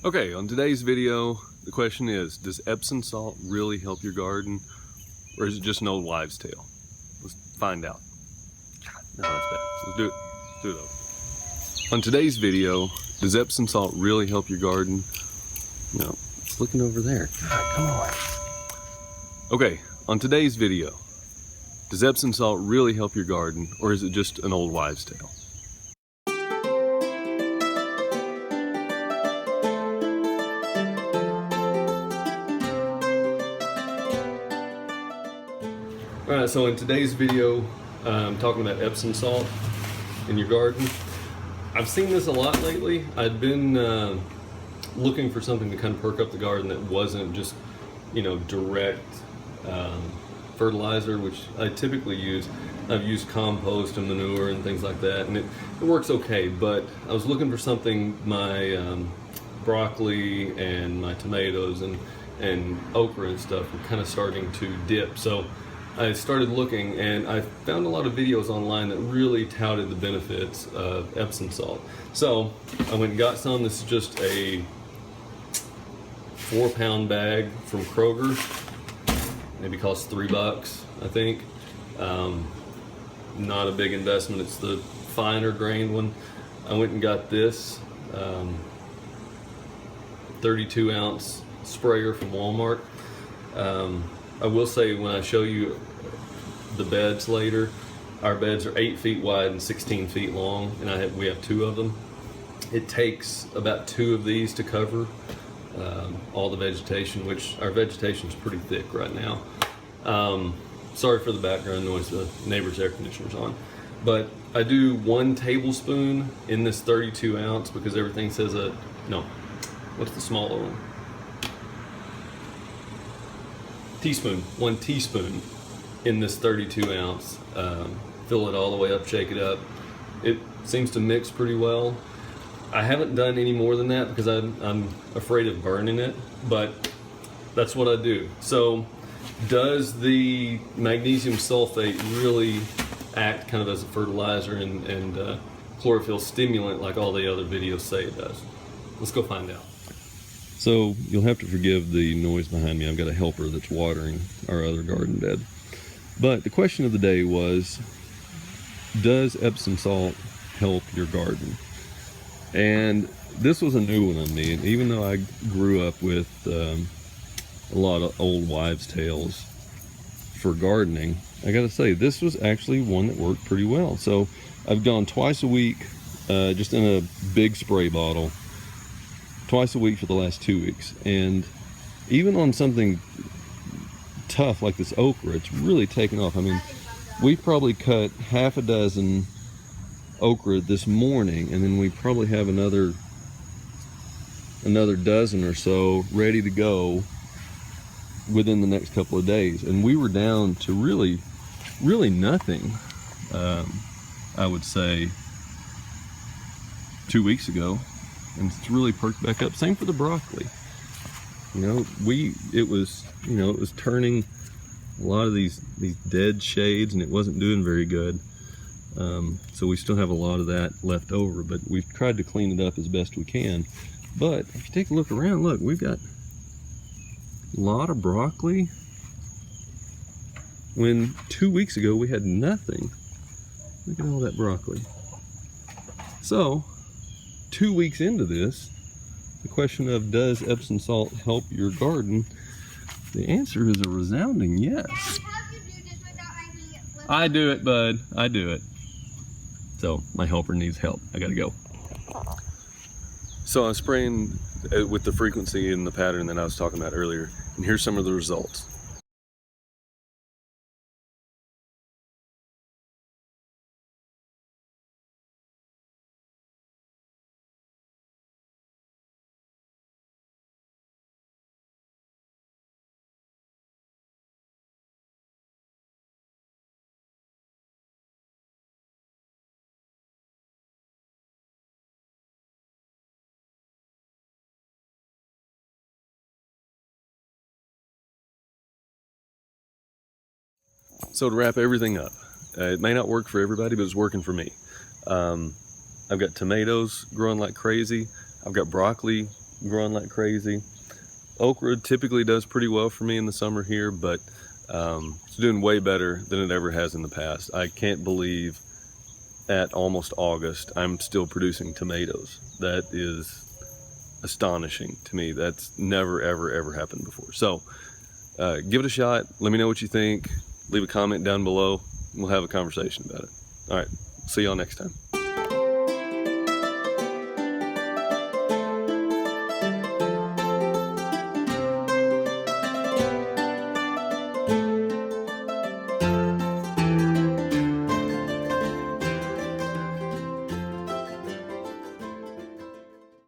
Okay, on today's video, the question is, does Epsom salt really help your garden, or is it just an old wives' tale? Let's find out. No, that's bad. Let's do it. Let's do it over. On today's video, does Epsom salt really help your garden? No, it's looking over there. God, come on. Okay, on today's video, does Epsom salt really help your garden, or is it just an old wives' tale? Alright, so in today's video, I'm talking about Epsom salt in your garden. I've seen this a lot lately. I'd been looking for something to kind of perk up the garden that wasn't just, direct fertilizer, which I typically use. I've used compost and manure and things like that, and it works okay, but I was looking for something my broccoli and my tomatoes and okra and stuff were kind of starting to dip. So I started looking, and I found a lot of videos online that really touted the benefits of Epsom salt. So I went and got some. This is just a 4-pound bag from Kroger. Maybe costs $3, I think. Not a big investment. It's the finer grained one. I went and got this 32-ounce sprayer from Walmart. I will say, when I show you the beds later, our beds are 8 feet wide and 16 feet long, and we have 2 of them. It takes about 2 of these to cover all the vegetation, which our vegetation is pretty thick right now. Sorry for the background noise, the neighbor's air conditioner's on. But I do 1 tablespoon in this 32 ounce because everything says what's the smaller one? Teaspoon, 1 teaspoon in this 32 ounce. Fill it all the way up, shake it up. It seems to mix pretty well. I haven't done any more than that because I'm afraid of burning it, but that's what I do. So does the magnesium sulfate really act kind of as a fertilizer and chlorophyll stimulant like all the other videos say it does? Let's go find out. So you'll have to forgive the noise behind me. I've got a helper that's watering our other garden bed. But the question of the day was, does Epsom salt help your garden? And this was a new one on me. And even though I grew up with a lot of old wives' tales for gardening, I gotta say, this was actually one that worked pretty well. So I've gone twice a week, just in a big spray bottle, twice a week for the last 2 weeks. And even on something tough like this okra, it's really taken off. I mean, we probably cut half a dozen okra this morning, and then we probably have another dozen or so ready to go within the next couple of days. And we were down to really nothing, I would say 2 weeks ago. And it's really perked back up. Same for the broccoli. It was turning a lot of these dead shades, and it wasn't doing very good. So we still have a lot of that left over, but we've tried to clean it up as best we can. But if you take a look around, look, we've got a lot of broccoli when 2 weeks ago we had nothing. Look at all that broccoli. So 2 weeks into this, the question of, does Epsom salt help your garden? The answer is a resounding yes. I do it, bud. I do it. So my helper needs help. I gotta go. So I'm spraying with the frequency and the pattern that I was talking about earlier, and here's some of the results. So to wrap everything up, it may not work for everybody, but it's working for me. I've got tomatoes growing like crazy. I've got broccoli growing like crazy. Okra typically does pretty well for me in the summer here, but it's doing way better than it ever has in the past. I can't believe at almost August I'm still producing tomatoes. That is astonishing to me. That's never ever happened before. So give it a shot. Let me know what you think. Leave a comment down below. We'll have a conversation about it. All right, see y'all next time.